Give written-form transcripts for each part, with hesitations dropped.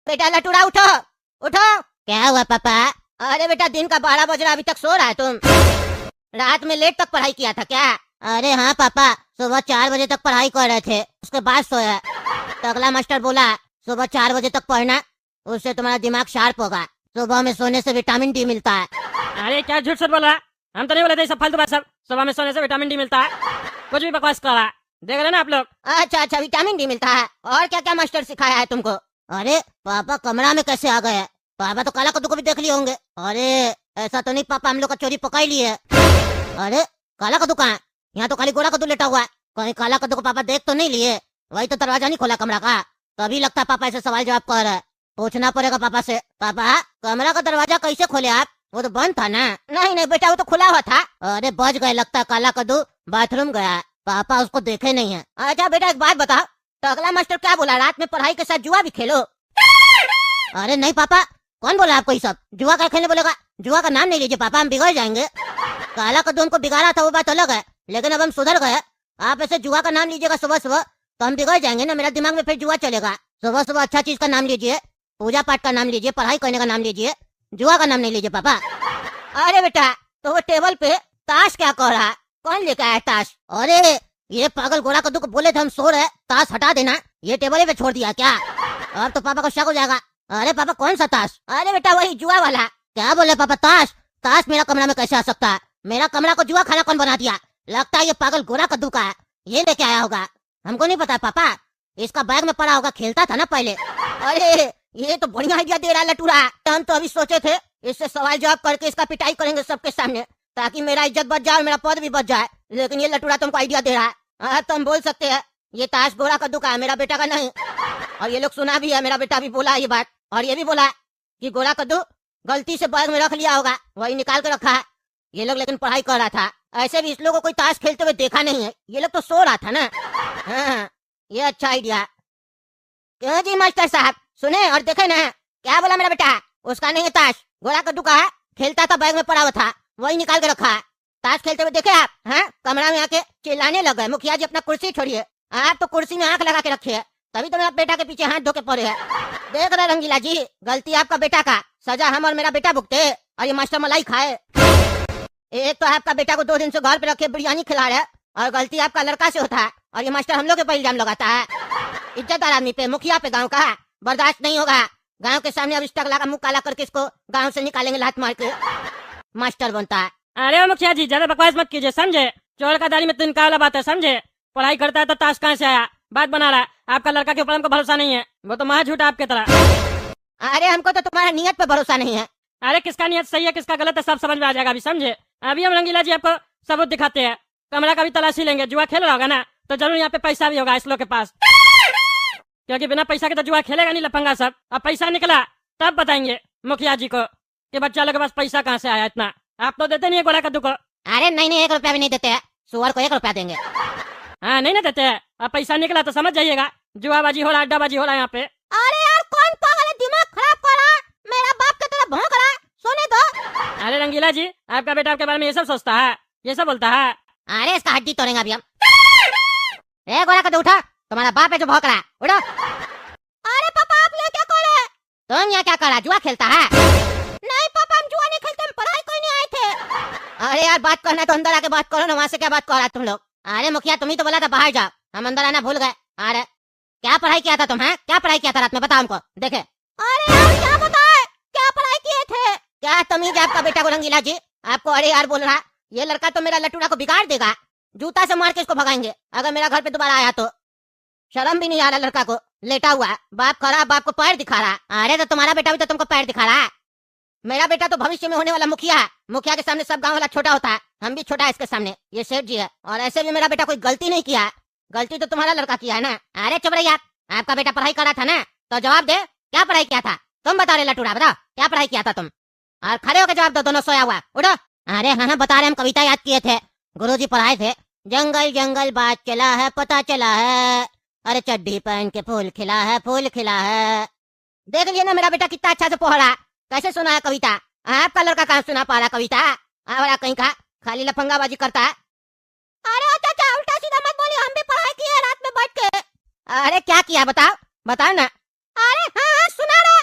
बेटा लटूरा उठो उठो। क्या हुआ पापा? अरे बेटा दिन का 12 बज रहा, अभी तक सो रहा है तुम? रात में लेट तक पढ़ाई किया था क्या? अरे हाँ पापा, सुबह 4 बजे तक पढ़ाई कर रहे थे, उसके बाद सोया। तो अगला मास्टर बोला सुबह 4 बजे तक पढ़ना, उससे तुम्हारा दिमाग शार्प होगा, सुबह में सोने से विटामिन डी मिलता है। अरे क्या झूठ सच बोल रहा है, हम तो नहीं बोले थे सब फालतू बात। सब सुबह में सोने से विटामिन डी मिलता है, कुछ भी बकवास कर रहा है। देख रहे ना आप लोग। अच्छा अच्छा विटामिन डी मिलता है, और क्या क्या मास्टर सिखाया है तुमको? अरे पापा कमरा में कैसे आ गए? पापा तो काला कद्दू को भी देख लिए होंगे। अरे ऐसा तो नहीं पापा, हम लोग का चोरी पकड़ लिए। अरे काला कद्दू कहाँ? यहाँ तो खाली गोरा कद्दू लेटा हुआ है, कहीं काला कद्दू को पापा देख तो नहीं लिए? वही तो दरवाजा नहीं खोला कमरा का, तभी लगता है पापा ऐसे सवाल जवाब कर रहे हैं। पूछना पड़ेगा पापा से। पापा कमरा का दरवाजा कैसे खोले आप? वो तो बंद था ना। नहीं नहीं बेटा वो तो खुला हुआ था। अरे बच गए लगता है, काला कद्दू बाथरूम गया, पापा उसको देखे नहीं है। अच्छा बेटा एक बात बताओ, तो अगला मास्टर क्या बोला, रात में पढ़ाई के साथ जुआ भी खेलो? अरे नहीं पापा, कौन बोला आपको ये सब? जुआ क्या खेलने बोलेगा? जुआ का नाम नहीं लीजिए पापा, हम बिगड़ जाएंगे। काला कद्दू हमको बिगाड़ा था वो बात अलग है, लेकिन अब हम सुधर गए। आप ऐसे जुआ का नाम लीजिएगा सुबह सुबह तो हम बिगड़ जाएंगे ना, मेरा दिमाग में फिर जुआ चलेगा। सुबह सुबह अच्छा चीज का नाम लीजिए, पूजा पाठ का नाम लीजिए, पढ़ाई करने का नाम लीजिए, जुआ का नाम नहीं लीजिए पापा। अरे बेटा तो वो टेबल पे ताश क्या कर रहा है, कौन लेकर आया ताश? अरे ये पागल गोरा कद्दू को बोले थे हम सो रहे, ताश हटा देना, ये टेबल पे छोड़ दिया क्या? अब तो पापा को शक हो जाएगा। अरे पापा कौन सा ताश? अरे बेटा वही जुआ वाला। क्या बोले पापा? ताश? ताश मेरा कमरा में कैसे आ सकता है? मेरा कमरा को जुआ खाना कौन बना दिया? लगता है ये पागल गोरा कद्दू का है, ये लेके आया होगा, हमको नहीं पता पापा, इसका बैग में पड़ा होगा, खेलता था ना पहले। अरे ये तो बढ़िया आइडिया दे रहा है लटूरा। हम तो अभी सोचे थे इससे सवाल जवाब करके इसका पिटाई करेंगे सबके सामने, ताकि मेरा इज्जत बच जाए और मेरा पद भी बच जाए, लेकिन ये लटूरा तुमको आइडिया दे रहा है। हाँ तो हम बोल सकते हैं ये ताश गोरा कद्दू का है, मेरा बेटा का नहीं। और ये लोग सुना भी है, मेरा बेटा भी बोला ये बात, और ये भी बोला कि गोरा कद्दू गलती से बैग में रख लिया होगा, वही निकाल के रखा है। ये लोग लेकिन पढ़ाई कर रहा था, ऐसे भी इस लोगों को कोई ताश खेलते हुए देखा नहीं है, ये लोग तो सो रहा था ना। हाँ ये अच्छा आइडिया। क्यों जी मास्टर साहब, सुने और देखे ना क्या बोला मेरा बेटा? उसका नहीं है ताश, गोरा कद्दू का है, खेलता था बैग में पड़ा हुआ था, वही निकाल के रखा है। ताश खेलते हुए देखे आप? हाँ कमरा में आके चिल्लाने लग गए, मुखिया जी अपना कुर्सी छोड़िए, आप तो कुर्सी में आंख लगा के रखे है, तभी तो मेरा बेटा के पीछे हाथ धो के पड़े है। देख रहे रंगीला जी, गलती आपका बेटा का, सजा हम और मेरा बेटा भुगते, और ये मास्टर मलाई खाए। एक तो आपका बेटा को 2 दिन से घर पे रखे बिरयानी खिला रहे, और गलती आपका लड़का से होता है, और ये मास्टर हम लोग के पर इल्जाम लगाता है। इज्जतदार आदमी पे, मुखिया पे गांव का बर्दाश्त नहीं होगा। गांव के सामने अब इस टकला का मुंह काला करके इसको गांव से निकालेंगे लात मार के। मास्टर बनता है। अरे मुखिया जी ज्यादा बकवास मत कीजिए, समझे? चोर का दाढ़ी में तिनका वाला बात है, समझे? पढ़ाई करता है तो ताश कहाँ से आया, बात बना रहा है। आपका लड़का के ऊपर हमको भरोसा नहीं है, वो तो महा झूठा आपके तरह। अरे हमको तो तुम्हारा नियत पे भरोसा नहीं है। अरे किसका नियत सही है किसका गलत है सब समझ में आ जाएगा अभी, समझे? अभी हम रंगीला जी आपको सबूत दिखाते हैं, कमरा का भी तलाशी लेंगे। जुआ खेल रहा होगा ना तो जरूर यहाँ पे पैसा भी होगा इस लोग के पास, क्योंकि बिना पैसा के तो जुआ खेलेगा नहीं लफंगा सब। अब पैसा निकला तब बताएंगे मुखिया जी को कि बच्चा लोग के पास पैसा कहाँ से आया इतना। आप तो देते नहीं है गोरा कद्दू को। अरे नहीं नहीं 1 रुपया भी नहीं देते हैं, सुअर को 1 रुपया देंगे। हाँ नहीं ना देते हैं। अब पैसा निकला तो समझ जाइएगा जुआबाजी हो रहा, अड्डाबाजी हो रहा है यहाँ पे। अरे यार कौन पागल है, दिमाग खराब कर रहा है, मेरा बाप की तरह भौंक रहा है, सोने दो। अरे रंगीला जी आपका बेटा आपके बारे में ये सब सोचता है, ये सब बोलता है। अरे इसका हड्डी तोड़ेंगे अभी हम। ए गोरा कद्दू उठा, तुम्हारा बाप है जो भौंक रहा है, उठो। अरे पापा आप लोग क्या कर रहे हैं? तुम यहाँ क्या कर रहा, जुआ खेलता है? नहीं पापा हम जुआ नहीं खेलते, हम पढ़ाई करने आए थे। अरे यार बात करना तो अंदर आके बात करो ना, वहाँ से क्या बात कर रहा तुम लोग? अरे मुखिया तुम ही तो बोला था बाहर जाओ, हम अंदर आना भूल गए। अरे क्या पढ़ाई किया था तुम? है क्या पढ़ाई किया था रात में, बताओ हमको देखे। अरे यार क्या बताए, क्या पढ़ाई किए थे? क्या तमीज है आपका बेटा को रंगीला जी, आपको अरे यार बोल रहा? ये लड़का तो मेरा लटूरा को बिगाड़ देगा, जूता से मार के इसको भगाएंगे अगर मेरा घर पे दोबारा आया तो। शर्म भी नहीं आ रहा लड़का को, लेटा हुआ है, बाप खड़ा बाप को पैर दिखा रहा। अरे तो तुम्हारा बेटा भी तो तुमको पैर दिखा रहा है। मेरा बेटा तो भविष्य में होने वाला मुखिया है, मुखिया के सामने सब गांव वाला छोटा होता है, हम भी छोटा है इसके सामने, ये सेठ जी है। और ऐसे भी मेरा बेटा कोई गलती नहीं किया है, गलती तो तुम्हारा लड़का किया है ना। अरे चुप रहिए, आपका बेटा पढ़ाई कर रहा था ना तो जवाब दे, क्या पढ़ाई किया था? तुम बता रहे लटूरा, बताओ क्या पढ़ाई किया था तुम? और खड़े होकर जवाब दो, दोनों सोया हुआ, उठो। अरे हाँ बता रहे, हम कविता याद किए थे, गुरुजी पढ़ाए थे। जंगल जंगल बात चला है, पता चला है, अरे चड्डी पहन के फूल खिला है, फूल खिला है। देख लिया ना मेरा बेटा कितना अच्छा से पढ़ रहा, कैसे सुना है कविता। आपका लड़का कहाँ सुना पा रहा कविता, आवरा कहीं का, खाली लफंगाबाजी करता है। अरे चाचा उल्टा सीधा मत बोलिए, हम भी पढ़ाई किए रात में बैठ के। अरे क्या किया बताओ, बताओ ना। अरे हाँ सुना रहा,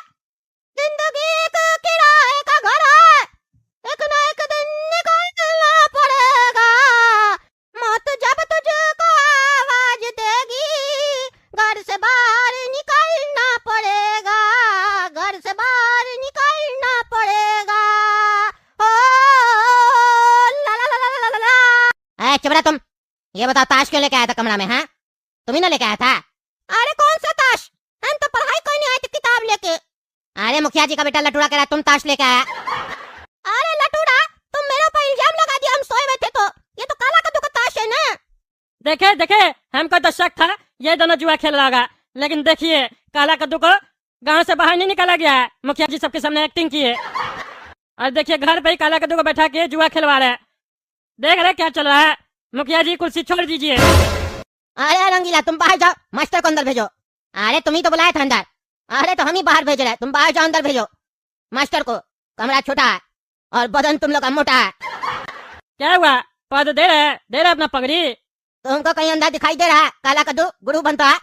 ये बताओ ताश क्यों लेके आया था कमरा में? हाँ, तुम्ही ना लेके आया था? अरे कौन सा ताश? हम तो पढ़ाई करने आए थे किताब लेके। अरे मुखिया जी का बेटा लटूड़ा कह रहा तुम ताश लेके आया। अरे लटूड़ा, तुम मेरे ऊपर इल्जाम लगा दिया, हम सोए हुए थे तो। ये तो काला कद्दू का ताश है ना। देखे देखे, हमको तो शक था ये दोनों जुआ खेल रहा होगा, लेकिन देखिए काला कद्दू को गांव से बाहर नहीं निकाला गया है। मुखिया जी सबके सामने एक्टिंग की है, और देखिए घर पे ही काला कद्दू को बैठा के जुआ खिलवा रहे हैं। देख रहे क्या चल रहा है? मुखिया जी कुर्सी छोड़ दीजिए। अरे रंगीला, तुम बाहर जाओ, मास्टर को अंदर भेजो। अरे तुम ही तो बुलाया था अंदर। अरे तो हम ही बाहर भेज रहे, तुम बाहर जाओ, अंदर भेजो मास्टर को। कमरा छोटा है और बदन तुम लोग का मोटा है। क्या हुआ? पद दे रहे अपना पगड़ी। तुमको कहीं अंदर दिखाई दे रहा है काला कद्दू गुरु बनता है?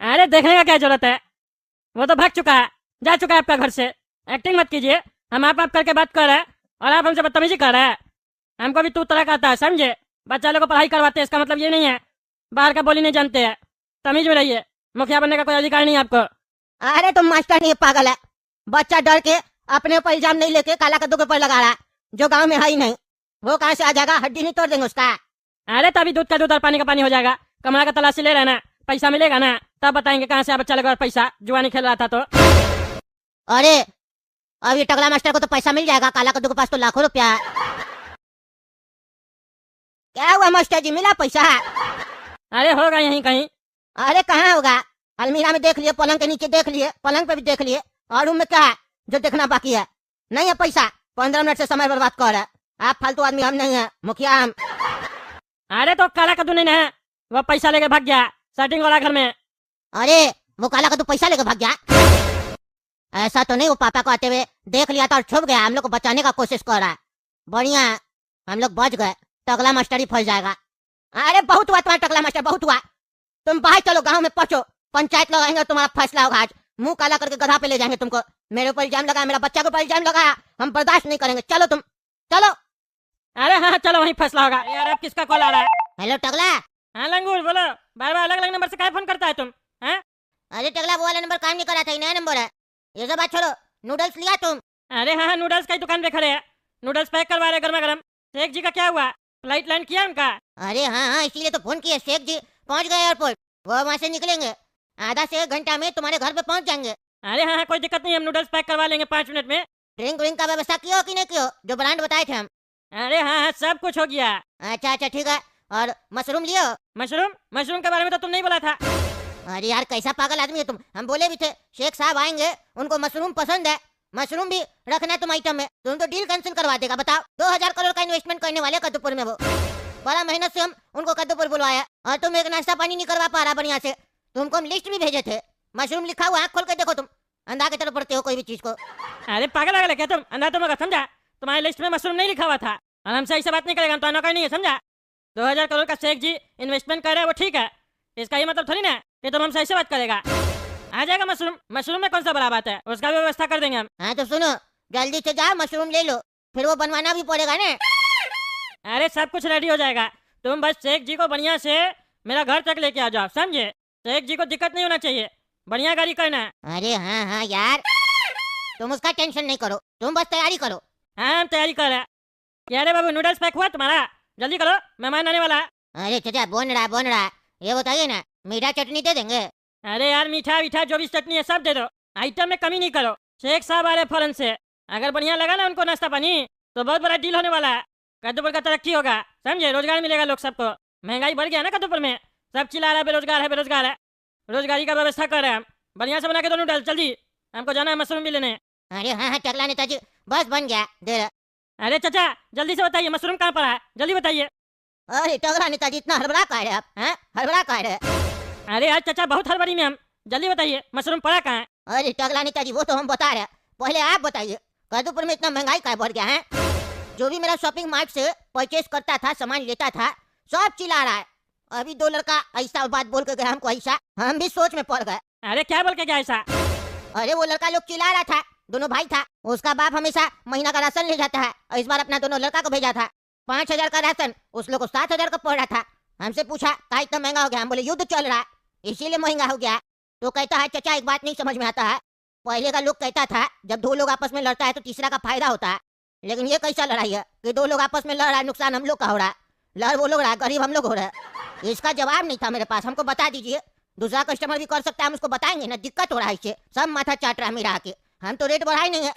अरे देखने का क्या जरूरत है, वो तो भाग चुका है, जा चुका है आपका घर से। एक्टिंग मत कीजिए, हम आप करके बात कर रहे हैं और आप हमसे बदतमीजी कर रहे हैं। हमको भी तू तरह का आता है, समझे? बच्चा लोग को पढ़ाई करवाते हैं, इसका मतलब ये नहीं है बाहर का बोली नहीं जानते हैं। तमीज में रहिए, मुखिया बनने का कोई अधिकार नहीं है आपको। अरे तुम मास्टर नहीं, पागल है। बच्चा डर के अपने ऊपर इल्जाम नहीं लेके काला कद्दू के ऊपर लगा रहा है, जो गांव में है ही नहीं। वो कहाँ से आ जाएगा? हड्डी नहीं तोड़ देंगे उसका। अरे तभी दूध का दूध और पानी का पानी हो जाएगा। कमरा का तलाशी ले रहे ना, पैसा मिलेगा ना, तब बताएंगे कहाँ से बच्चा लगा पैसा। जुआ नहीं खेल रहा था तो। अरे अब ये टगला मास्टर को तो पैसा मिल जाएगा, काला कद्दू के पास तो लाखों रुपया है। क्या हुआ मास्टर जी, मिला पैसा? अरे होगा यहीं कहीं। अरे कहाँ होगा? अलमीरा में देख लिए, पलंग के नीचे देख लिए, पलंग पे भी देख लिए, और रूम में क्या है जो देखना बाकी है? नहीं है पैसा। 15 मिनट से समय बर्बाद कर रहा है। आप फालतू आदमी, हम नहीं है मुखिया हम। अरे तो काला कद्दू नहीं है, वो पैसा लेके भाग गया सेटिंग वाला घर में। अरे वो काला कद्दू पैसा लेके भाग गया? ऐसा तो नहीं, वो पापा को आते हुए देख लिया था और छुप गया। हम लोग को बचाने का कोशिश कर रहा है। बढ़िया है, हम लोग बच गए। टगला मास्टर ही फंस जाएगा। अरे बहुत हुआ तुम्हारा टगला मास्टर, बहुत हुआ। तुम बाहर चलो, गांव में पहुंचो, पंचायत लोग आएंगे, तुम्हारा फैसला होगा आज। मुंह काला करके गधा पे ले जाएंगे तुमको। मेरे ऊपर इल्जाम लगाया, मेरा बच्चा के ऊपर इल्जाम लगाया, हम बर्दाश्त नहीं करेंगे। चलो तुम, चलो। अरे हाँ चलो, वहीं फैसला होगा। यार अब किसका कॉल आ रहा है? हेलो टगला। हाँ लंगूर बोलो, बार बार अलग अलग नंबर से क्या फोन करता है तुम? हाँ अरे टगला, वो वाला नंबर काम नहीं कर रहा था, ये नया नंबर है। ये सब बात छोड़ो, नूडल्स लिया तुम? अरे हाँ नूडल्स की दुकान पे खड़े हैं, नूडल्स पैक करवा रहे गर्मा गर्म। शेख जी का क्या हुआ? फ्लाइट लैंड किया उनका? अरे हाँ हाँ, इसीलिए तो फोन किया। शेख जी पहुंच गए एयरपोर्ट, वो वहाँ से निकलेंगे, आधा से 1 घंटा में तुम्हारे घर पे पहुंच जाएंगे। अरे हाँ हाँ कोई दिक्कत नहीं, हम नूडल्स पैक करवा लेंगे 5 मिनट में। ड्रिंक व्रिंक का व्यवस्था किया हो कि नहीं किया, जो ब्रांड बताए थे हम? अरे हाँ हाँ सब कुछ हो गया। अच्छा अच्छा ठीक है। और मशरूम लियो? मशरूम के बारे में तो तुम नहीं बोला था। अरे यार कैसा पागल आदमी है तुम, हम बोले भी थे शेख साहब आएंगे, उनको मशरूम पसंद है, मशरूम भी रखना है तुम आइटम में। तुम तो डील कैंसिल करवा देगा, बताओ। 2000 करोड़ का इन्वेस्टमेंट करने वाले कद्दूपुर में, वो बड़ा मेहनत से हम उनको कद्दूपुर बुलवाया, और तुम एक नाश्ता पानी नहीं करवा पा रहा बढ़िया से। तुमको हम लिस्ट भी भेजे थे, मशरूम लिखा हुआ, आँख खोल के देखो, तुम अंधा की तरफ पढ़ते हो कोई भी चीज को। अरे पागल है क्या तुम? अंधा तुम अगर समझा, तुम्हारी लिस्ट में मशरूम नहीं लिखा हुआ था, और हमसे ऐसे बात नहीं करेगा, तो नौकर नहीं है, समझा? 2000 करोड़ का शेख जी इन्वेस्टमेंट कर रहे हैं, वो ठीक है, इसका ये मतलब थोड़ी ना कि तुम हमसे ऐसे बात करेगा। आ जाएगा मशरूम, मशरूम में कौन सा बड़ा बात है, उसका भी व्यवस्था कर देंगे हम। हाँ तो सुनो, जल्दी से जाओ मशरूम ले लो, फिर वो बनवाना भी पड़ेगा ना। अरे सब कुछ रेडी हो जाएगा, तुम बस शेख जी को बढ़िया से मेरा घर तक लेके आ जाओ, समझे? शेख जी को दिक्कत नहीं होना चाहिए, बढ़िया गाड़ी करना है। अरे हाँ हाँ यार, तुम उसका टेंशन नहीं करो, तुम बस तैयारी करो। हाँ हम तैयारी कर रहे हैं। अरे बाबू नूडल्स पैक हुआ तुम्हारा? जल्दी करो, मेहमान आने वाला है। अरे चाचा बन रहा है, ये बताइए ना, मीठा चटनी दे देंगे? अरे यार मीठा मीठा जो भी चटनी है सब दे दो, आइटम में कमी नहीं करो। शेख साहब आ रहे फौरन से, अगर बढ़िया लगा ना उनको नाश्ता पानी, तो बहुत बड़ा डील होने वाला है। कद्दूपुर का तरक्की होगा, समझे? रोजगार मिलेगा लोग सबको, महंगाई बढ़ गया ना कद्दूपुर में, सब चिल्ला रहा है बेरोजगार है बेरोजगार है। रोजगारी का व्यवस्था कर रहे हैं हम, बढ़िया से बना के दो नूडल्स जल्दी, हमको जाना है मशरूम भी लेने। अरे हाँ हाँ टकला नेताजी, बस बन गया, दे रहा। अरे चाचा जल्दी से बताइए मशरूम कहाँ पर है, जल्दी बताइए। अरे टकला नेताजी, इतना हड़बड़ा का है आप? हैं, हड़बड़ा का है? अरे यार चाचा बहुत हड़बड़ी में हम, जल्दी बताइए मशरूम पड़ा कहाँ है? अरे टकला नेताजी, वो तो हम बता रहे हैं, पहले आप बताइए, कद्दूपुर में इतना महंगाई का बढ़ गया है? जो भी मेरा शॉपिंग मार्ट से परचेज करता था, सामान लेता था, सब चिल्ला रहा है। अभी 2 लड़का ऐसा बात बोल के गया हमको, ऐसा हम भी सोच में पड़ गए। अरे क्या बोल के गया ऐसा? अरे वो लड़का लोग चिल्ला रहा था, दोनों भाई था, उसका बाप हमेशा महीना का राशन ले जाता है, और इस बार अपना दोनों लड़का को भेजा था। 5000 का राशन उस लोग को 7000 का पड़ रहा था। हमसे पूछा का इतना महंगा हो गया, हम बोले युद्ध चल रहा है इसीलिए महंगा हो गया। तो कहता है चाचा एक बात नहीं समझ में आता है, पहले का लोग कहता था जब 2 लोग आपस में लड़ता है तो तीसरा का फायदा होता है, लेकिन ये कैसा लड़ाई है कि 2 लोग आपस में लड़ रहा है, नुकसान हम लोग का हो रहा है। लड़ वो लोग रहा, गरीब हम लोग हो रहे हैं। इसका जवाब नहीं था मेरे पास, हमको बता दीजिए। दूसरा कस्टमर भी कर सकता है, हम उसको बताएंगे ना। दिक्कत हो रहा है इससे, सब माथा चाट रहा है मेरा आके। हम तो रेट बढ़ाए नहीं है।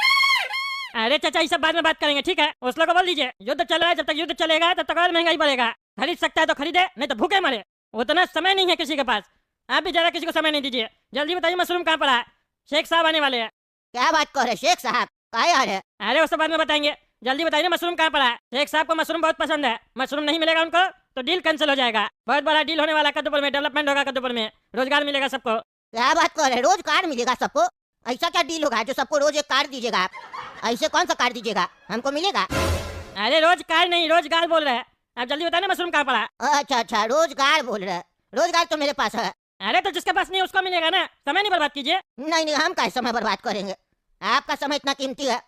अरे चाचा ये सब बाद में बात करेंगे, ठीक है? उस लोग को बोल दीजिए युद्ध चल रहा है, जब तक युद्ध चलेगा तब तक और महंगाई बढ़ेगा। खरीद सकता है तो खरीदे, नहीं तो भूखे मरे। उतना समय नहीं है किसी के पास। आप भी ज्यादा किसी को समय नहीं दीजिए। जल्दी बताइए मशरूम कहाँ पड़ा है? शेख साहब आने वाले हैं। क्या बात कर रहे शेख साहब, क्या यार है? अरे उस बाद में बताएंगे, जल्दी बताइए ना मशरूम कहाँ पड़ा है? शेख साहब को मशरूम बहुत पसंद है। मशरूम नहीं मिलेगा उनको तो डील कैंसिल हो जाएगा। बहुत बड़ा डील होने वाला है कद्दूपुर में, डेवलपमेंट होगा कद्दूपुर में, रोजगार मिलेगा सबको। क्या बात कर रहे, रोज कार्ड मिलेगा सबको? ऐसा क्या डील होगा जो सबको रोज एक कार्ड दीजिएगा आप? ऐसे कौन सा कार्ड दीजिएगा, हमको मिलेगा? अरे रोजगार नहीं, रोजगार बोल रहे हैं। आप जल्दी बताइए ना मशरूम कहाँ पड़ा है? अच्छा अच्छा, रोजगार बोल रहे हैं। रोजगार तो मेरे पास है। अरे तो जिसके पास नहीं है उसको मिलेगा ना, समय नहीं बर्बाद कीजिए। नहीं नहीं, हम का समय बर्बाद करेंगे? आपका समय इतना कीमती है?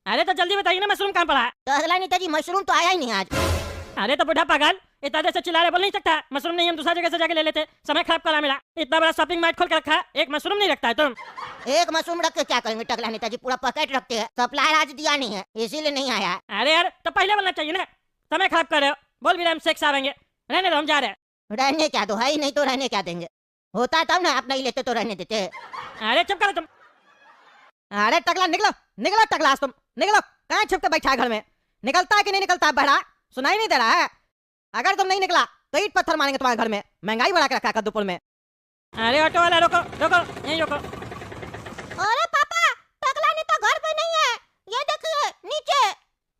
अरे तो जल्दी बताइए ना मशरूम कहाँ पड़ा है? तो अगला नेताजी मशरूम तो आया ही नहीं आज। अरे तो बुढ़ा पागल, इतना देर से चिल्ला रहे, बोल नहीं सकता? मशरूम नहीं, हम दूसरा जगह से जाके ले लेते। समय खराब करा मेरा। इतना बड़ा शॉपिंग मार्ट खोल के रखा है, एक मशरूम नहीं रखता है तुम? एक मशरूम रख के क्या करेंगे टकला नेताजी, पूरा पैकेट रखते हैं। सप्लायर आज दिया नहीं है इसीलिए नहीं आया। अरे यार तो पहले बोलना चाहिए ना। समय खराब कर रहे हो। बोल भी रहे हम शेख साहब आएंगे, रहने दो हम जा रहे हैं। रहने क्या दो, है ही नहीं तो रहने क्या देंगे? होता तब ना, आप नहीं लेते तो रहने देते। अरे चुप करो तुम। अरे टकला निकलो, निकलो टकला तुम निकलो। कहाँ छुप के बैठा है घर में? निकलता है कि नहीं निकलता है बड़ा? सुनाई नहीं दे रहा है? अगर तुम नहीं निकला तो ईट पत्थर मारेंगे तुम्हारे घर में। महंगाई बढ़ा के रखा है कद्दूपुर में। अरे ऑटो वाला रोको रोको, यहीं रोको। अरे पापा, टकला नेता घर पे नहीं है, ये देखिए नीचे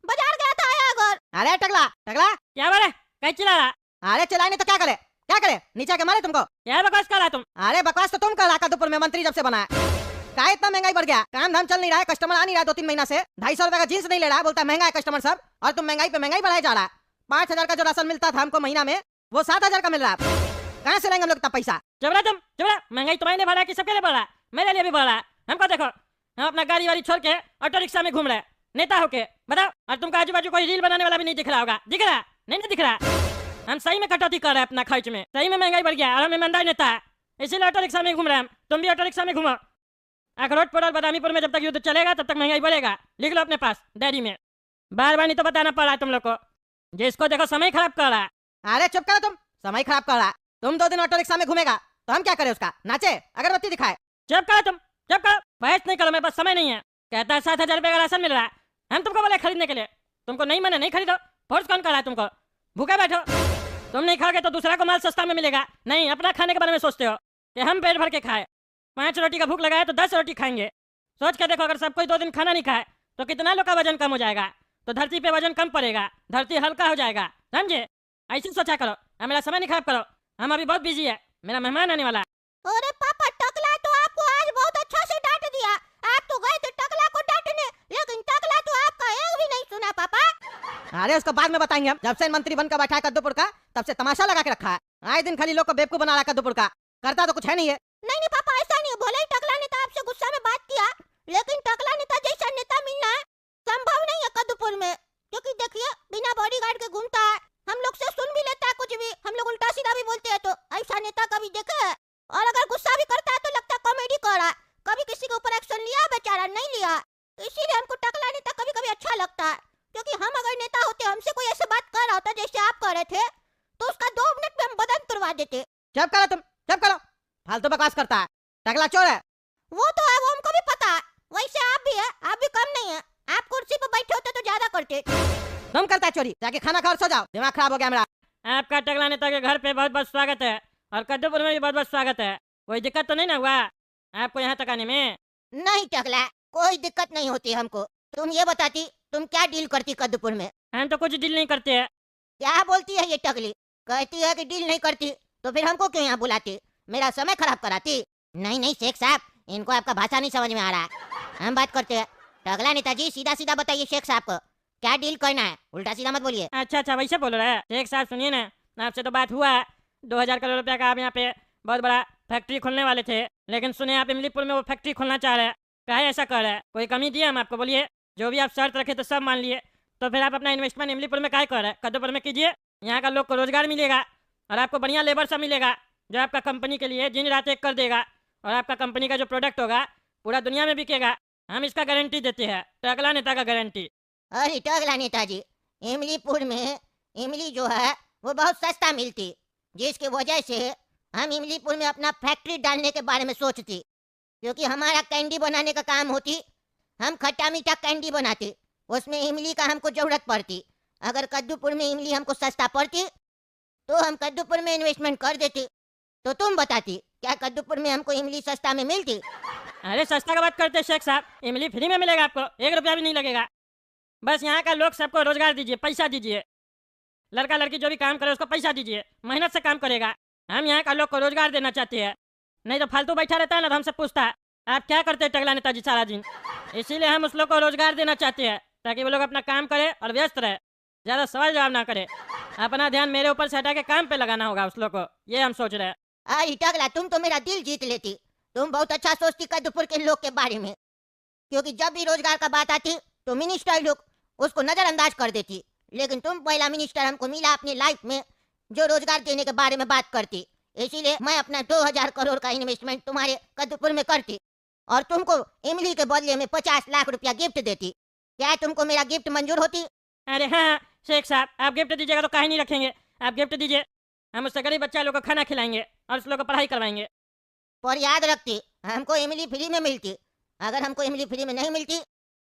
बाजार गया था, आया घर। अरे टकला टकला, क्या बोले? कहीं चिल्ला रहा? अरे चिल्लाने तो क्या करे, क्या करे? नीचे के मारे तुमको? क्या बकवास कर रहा तुम? अरे बकवास तो तुम कर रहा कद्दूपुर में, मंत्री जब से बना है। क्या इतना महंगाई बढ़ गया? काम धाम चल नहीं रहा है, कस्टमर आ नहीं रहा 2-3 महीना से। 250 रुपए का जींस नहीं ले रहा, बोलता है महंगा है कस्टमर सब। और तुम महंगाई पे महंगाई बढ़ाई जा रहा है। 5,000 का जो राशन मिलता था हमको महीना में, वो 7,000 का मिल रहा है। कहाँ से लाएंगे हम लोग इतना पैसा? चुप रहा तुम, चुप रहा। महंगाई तुम्हारे लिए बढ़ा है कि सबके लिए बढ़ा है? मेरे लिए भी बढ़ा है। हमको देखो, हम अपना गाड़ी वाड़ी छोड़ के ऑटो रिक्शा में घूम रहे हैं, नेता होके। बताओ, और तुमको आजू बाजू कोई रील बनाने वाला भी नहीं दिख रहा होगा? दिख रहा? नहीं नहीं दिख रहा। हम सही में कटौती कर रहे हैं अपना खर्च में, सही में महंगाई बढ़ गया है और हम ईमानदार नेता है, इसीलिए ऑटो रिक्शा में घूम रहे हैं हम। तुम भी ऑटो रिक्शा में घूमो। अखरोटपुर और बदामीपुर में जब तक युद्ध चलेगा तब तक महंगाई बढ़ेगा। लिख लो अपने पास डायरी में। बार बार नहीं तो बताना पड़ रहा है तुम लोग को। जिसको देखो समय खराब कर रहा है। अरे चुप करो तुम, समय खराब कर रहा है। तुम 2 दिन ऑटो रिक्शा में घूमेगा तो हम क्या करें उसका? नाचे, अगरबत्ती दिखाए? चुप करो तुम, चुप करो। बहस नहीं करो, मेरे पास समय नहीं है। कहता है 7,000 रुपए का राशन मिल रहा है, हम तुमको बोले खरीदने के लिए। तुमको नहीं मना, नहीं खरीदो। फोर्स कौन कर रहा है तुमको? भूखे बैठो। तुम नहीं खाओगे तो दूसरा को माल सस्ता में मिलेगा। नहीं, अपना खाने के बारे में सोचते हो कि हम पेट भर के खाए। 5 रोटी का भूख लगा है तो 10 रोटी खाएंगे। सोच के देखो, अगर सब कोई 2 दिन खाना नहीं खाए तो कितना लोग का वजन कम हो जाएगा। तो धरती पे वजन कम पड़ेगा, धरती हल्का हो जाएगा, समझे? ऐसे सोचा करो। अब मेरा समय नहीं खराब करो, हम अभी बहुत बिजी है, मेरा मेहमान आने वाला है। अरे पापा, टकला तो आपको आज बहुत अच्छा से डांट दिया। आप तो गए थे टकला को डांटने, लेकिन टकला तो आपका एक भी नहीं सुना पापा। अरे उसको बाद में बताएंगे हम। जब से मंत्री बनकर बैठा है कद्दूपुर का, तब से तमाशा लगा के रखा है। आए दिन खाली लोग को बेवकूफ बना रहा है कद्दूपुर का, करता तो कुछ है नहीं है। नहीं नहीं पापा, ऐसा नहीं है। भले ही टकला नेता आपसे गुस्सा में बात किया, लेकिन टकला नेता जैसा नेता मिलना संभव नहीं है कद्दूपुर में। क्योंकि देखिए, बिना बॉडीगार्ड के घूमता है, हम लोग से सुन भी लेता है कुछ भी, हम लोग उल्टा सीधा भी बोलते हैं। तो ऐसा नेता कभी देखे है? और अगर गुस्सा भी करता है तो लगता है कॉमेडी कर रहा है। कभी किसी के ऊपर एक्शन लिया बेचारा? नहीं लिया। इसीलिए हमको टकला नेता कभी कभी अच्छा लगता है। क्योंकि हम अगर नेता होते, हमसे कोई ऐसे बात कर रहा होता जैसे आप कर रहे थे, तो उसका 2 मिनट में हम बदन तुड़वा देते। चुप करो तुम, चुप करो। फालतू बकवास करता है, टकला चोर है। वो तो है, वो हमको भी पता है। वैसे आप भी है, आप भी कम नहीं है। आप कुर्सी पर बैठे होते तो ज्यादा करते। तुम करता है चोरी, जाके खाना खा और सो जाओ। दिमाग खराब हो गया मेरा। आपका टकला नेता के घर पे बहुत बहुत स्वागत है, और कद्दूपुर में भी बहुत बहुत स्वागत है। कोई दिक्कत तो नहीं ना हुआ आपको यहाँ तक आने में? नहीं टकला, कोई दिक्कत नहीं होती हमको। तुम ये बताती, तुम क्या डील करती कद्दूपुर में? हम तो कुछ डील नहीं करते हैं। क्या बोलती है ये टकली? कहती है कि डील नहीं करती, तो फिर हमको क्यों यहाँ बुलाती? मेरा समय खराब कराती? नहीं नहीं शेख साहब, इनको आपका भाषा नहीं समझ में आ रहा है। हम बात करते हैं। टकला नेताजी, सीधा सीधा बताइए शेख साहब को क्या डील करना है, उल्टा सीधा मत बोलिए। अच्छा अच्छा, वैसे बोल रहे हैं? शेख साहब सुनिए ना, आपसे तो बात हुआ है 2,000 करोड़ रुपया का। आप यहाँ पे बहुत बड़ा फैक्ट्री खोलने वाले थे, लेकिन सुने आप इमलीपुर में वो फैक्ट्री खोलना चाह रहे हैं। काहे ऐसा कर रहे हैं? कोई कमी दिए हम आपको? बोलिए, जो भी आप शर्त रखे तो सब मान लिए। तो फिर आप अपना इन्वेस्टमेंट इमलीपुर में काहे कर रहे हैं? कद्दूपुर में कीजिए, यहाँ का लोग को रोजगार मिलेगा और आपको बढ़िया लेबर सब मिलेगा, जो आपका कंपनी के लिए दिन रात एक कर देगा। और आपका कंपनी का जो प्रोडक्ट होगा पूरा दुनिया में बिकेगा। हम इसका गारंटी देते हैं, टकला नेता का गारंटी। अरे टकला नेताजी, इमलीपुर में इमली जो है वो बहुत सस्ता मिलती, जिसकी वजह से हम इमलीपुर में अपना फैक्ट्री डालने के बारे में सोचती, क्योंकि हमारा कैंडी बनाने का काम होती। हम खट्टा मीठा कैंडी बनाते, उसमें इमली का हमको जरूरत पड़ती। अगर कद्दूपुर में इमली हमको सस्ता पड़ती तो हम कद्दूपुर में इन्वेस्टमेंट कर देते। तो तुम बताती, क्या कद्दूपुर में हमको इमली सस्ता में मिलती? अरे सस्ता का बात करते शेख साहब, इमली फ्री में मिलेगा आपको, 1 रुपया भी नहीं लगेगा। बस यहाँ का लोग सबको रोजगार दीजिए, पैसा दीजिए। लड़का लड़की जो भी काम करे उसको पैसा दीजिए, मेहनत से काम करेगा। हम यहाँ का लोग को रोजगार देना चाहते हैं, नहीं तो फालतू बैठा रहता है ना तो हमसे पूछता है आप क्या करते हैं टगला नेताजी सारा दिन। इसीलिए हम उस लोग को रोजगार देना चाहते हैं, ताकि वो लोग अपना काम करे और व्यस्त रहे, ज्यादा सवाल जवाब ना करे। अपना ध्यान मेरे ऊपर से हटा के काम पे लगाना होगा उस लोग को, ये हम सोच रहे हैं। अरे टगला, तुम तो मेरा दिल जीत लेती। तुम बहुत अच्छा सोचती कद्दूपुर के लोग के बारे में, क्योंकि जब भी रोजगार का बात आती तो मिनिस्टर लोग उसको नजरअंदाज कर देती। लेकिन तुम पहला मिनिस्टर हमको मिला अपनी लाइफ में जो रोजगार देने के बारे में बात करती। इसीलिए मैं अपना 2000 करोड़ का इन्वेस्टमेंट तुम्हारे कद्दूपुर में करती और तुमको इमली के बदले में 50 लाख रुपया गिफ्ट देती। क्या तुमको मेरा गिफ्ट मंजूर होती? अरे हाँ शेख साहब, आप गिफ्ट दीजिएगा तो काहे नहीं रखेंगे। आप गिफ्ट दीजिए, हम उससे गरीब बच्चा लोग को खाना खिलाएंगे और उस लोग को पढ़ाई करवाएंगे। पर याद रखती, हमको इमली फ्री में मिलती। अगर हमको इमली फ्री में नहीं मिलती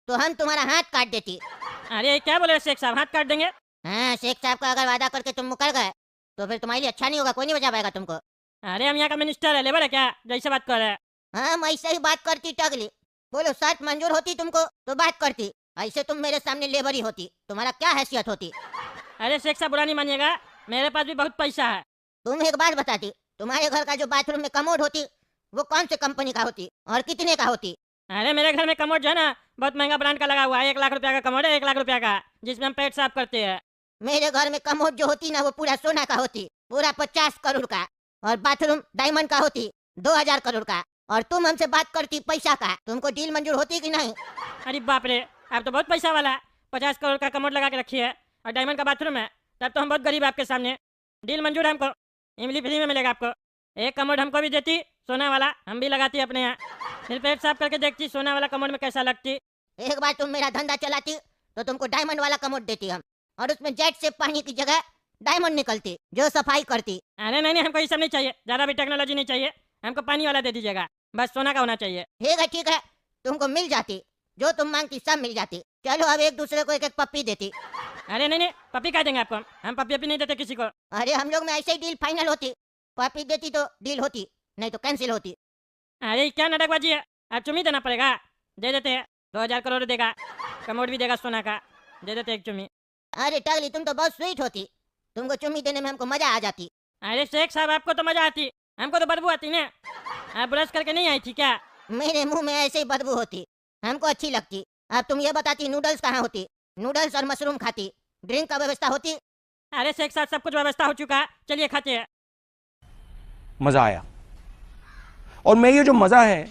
तो हम तुम्हारा हाथ काट देती। अरे क्या बोले शेख साहब, हाथ काट देंगे? हाँ, शेख साहब का अगर वादा करके तुम मुकर गए तो फिर तुम्हारे लिए अच्छा नहीं होगा, कोई नहीं बचा पाएगा तुमको। अरे हम यहाँ का मिनिस्टर है, लेबर है क्या जैसे बात कर रहे हैं? हाँ, मैं ऐसे ही बात करती टगली। बोलो शर्त मंजूर होती तुमको तो बात करती, ऐसे तुम मेरे सामने लेबर ही होती, तुम्हारा क्या हैसियत होती? अरे शेख साहब बुरा नहीं मानिएगा, मेरे पास भी बहुत पैसा है। तुम एक बात बताती, तुम्हारे घर का जो बाथरूम में कमोड होती वो कौन से कंपनी का होती और कितने का होती? अरे मेरे घर में कमोड जो है ना बहुत महंगा ब्रांड का लगा हुआ है, 1 लाख रुपया का कमोड है, 1 लाख रुपया का, जिसमें हम पेट साफ करते हैं। मेरे घर में कमोड जो होती ना वो पूरा सोना का होती, पूरा 50 करोड़ का, और बाथरूम डायमंड का होती 2000 करोड़ का। और तुम हमसे बात करती पैसा का, तुमको डील मंजूर होती कि नहीं? अरे बाप रे, आप तो बहुत पैसा वाला है, 50 करोड़ का कमोड लगा के रखी है और डायमंड का बाथरूम है, तब तो हम बहुत गरीब आपके सामने। डील मंजूर है हमको, इमली फ्री में मिलेगा आपको। एक कमोड हमको भी देती सोना वाला, हम भी लगाती अपने यहाँ, फिर पेट साफ करके देखती सोना वाला कमोड में कैसा लगती। एक बार तुम मेरा धंधा चलाती तो तुमको डायमंड वाला कमोड देती हम, और उसमें जेट से पानी की जगह डायमंड निकलती जो सफाई करती। अरे नहीं, हमको ये सब नहीं चाहिए, ज्यादा भी टेक्नोलॉजी नहीं चाहिए, हमको पानी वाला दे दीजिएगा, बस सोना का होना चाहिए। ठीक है, तुमको मिल जाती, जो तुम मांगती सब मिल जाती। चलो अब एक दूसरे को एक एक पप्पी देती। अरे नहीं, पप्पी कह देंगे आपको, हम पप्पी नहीं देते किसी को। अरे हम लोग में ऐसे ही डील फाइनल होती, पप्पी देती तो डील होती, नहीं तो कैंसिल होती। अरे क्या नाटकबाजी है, आप चुम्मी देना पड़ेगा, दे देते हैं, 2000 करोड़ देगा, कमोड भी देगा सोना का, दे देते एक चुम्मी। अरे टगली, तुम तो बहुत स्वीट होती, तुमको चुम्मी देने में हमको मजा आ जाती। अरे शेख साहब आपको तो मजा आती, हमको तो बदबू आती ना। आप ब्रश करके नहीं आई थी क्या? मेरे मुंह में ऐसे ही बदबू होती, हमको अच्छी लगती। अब तुम ये बताती नूडल्स कहाँ होती? नूडल्स और मशरूम खाती, ड्रिंक का व्यवस्था होती? अरे शेख साहब सब कुछ व्यवस्था हो चुका है, चलिए खाते हैं। मजा आया, और मैं ये जो मजा है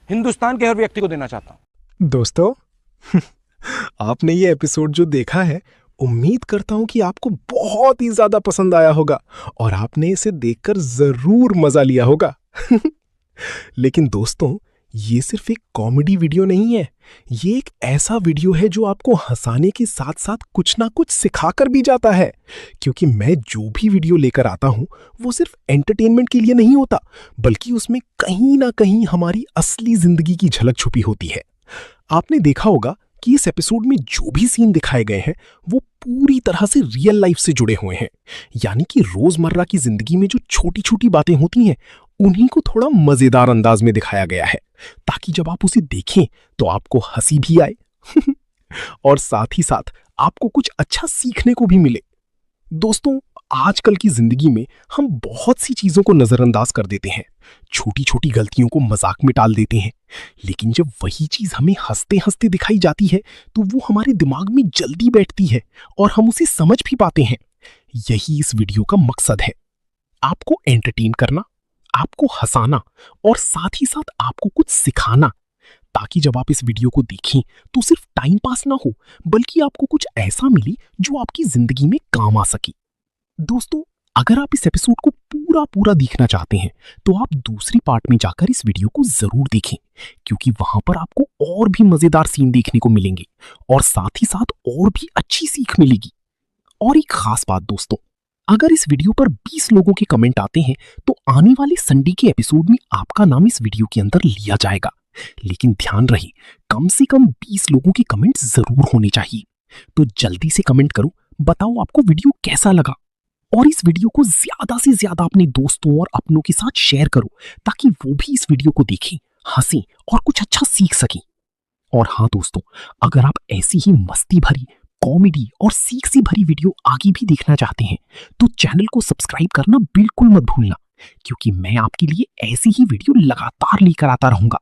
हिंदुस्तान के हर व्यक्ति को देना चाहता हूं। दोस्तों आपने ये एपिसोड जो देखा है, उम्मीद करता हूं कि आपको बहुत ही ज्यादा पसंद आया होगा और आपने इसे देखकर जरूर मजा लिया होगा। लेकिन दोस्तों, ये सिर्फ एक कॉमेडी वीडियो नहीं है, ये एक ऐसा वीडियो है जो आपको हंसाने के साथ साथ कुछ ना कुछ सिखाकर भी जाता है। क्योंकि मैं जो भी वीडियो लेकर आता हूं वो सिर्फ एंटरटेनमेंट के लिए नहीं होता, बल्कि उसमें कहीं ना कहीं हमारी असली जिंदगी की झलक छुपी होती है। आपने देखा होगा कि इस एपिसोड में जो भी सीन दिखाए गए हैं वो पूरी तरह से रियल लाइफ से जुड़े हुए हैं, यानी कि रोजमर्रा की जिंदगी में जो छोटी छोटी बातें होती हैं उन्हीं को थोड़ा मजेदार अंदाज में दिखाया गया है, ताकि जब आप उसे देखें तो आपको हंसी भी आए और साथ ही साथ आपको कुछ अच्छा सीखने को भी मिले। दोस्तों, आजकल की जिंदगी में हम बहुत सी चीजों को नजरअंदाज कर देते हैं, छोटी छोटी गलतियों को मजाक में टाल देते हैं, लेकिन जब वही चीज हमें हंसते हंसते दिखाई जाती है तो वो हमारे दिमाग में जल्दी बैठती है और हम उसे समझ भी पाते हैं। यही इस वीडियो का मकसद है, आपको एंटरटेन करना, आपको हंसाना और साथ ही साथ आपको कुछ सिखाना, ताकि जब आप इस वीडियो को देखें तो सिर्फ टाइम पास ना हो, बल्कि आपको कुछ ऐसा मिले जो आपकी जिंदगी में काम आ सके। दोस्तों, अगर आप इस एपिसोड को पूरा देखना चाहते हैं तो आप दूसरी पार्ट में जाकर इस वीडियो को जरूर देखें, क्योंकि वहां पर आपको और भी मजेदार सीन देखने को मिलेंगे और साथ ही साथ और भी अच्छी सीख मिलेगी। और एक खास बात दोस्तों, अगर इस वीडियो पर 20 लोगों के कमेंट आते हैं तो आने वाले संडे के एपिसोड में आपका नाम इस वीडियो के अंदर लिया जाएगा। लेकिन ध्यान रहे, कम से कम 20 लोगों के कमेंट जरूर होने चाहिए। तो जल्दी से कमेंट करो, बताओ आपको वीडियो कैसा लगा, और इस वीडियो को ज्यादा से ज्यादा अपने दोस्तों और अपनों के साथ शेयर करो ताकि वो भी इस वीडियो को देखें, हंसें और कुछ अच्छा सीख सकें। और हाँ दोस्तों, अगर आप ऐसी ही मस्ती भरी, कॉमेडी और सीख सी भरी वीडियो आगे भी देखना चाहते हैं तो चैनल को सब्सक्राइब करना बिल्कुल मत भूलना, क्योंकि मैं आपके लिए ऐसी ही वीडियो लगातार लेकर आता रहूंगा।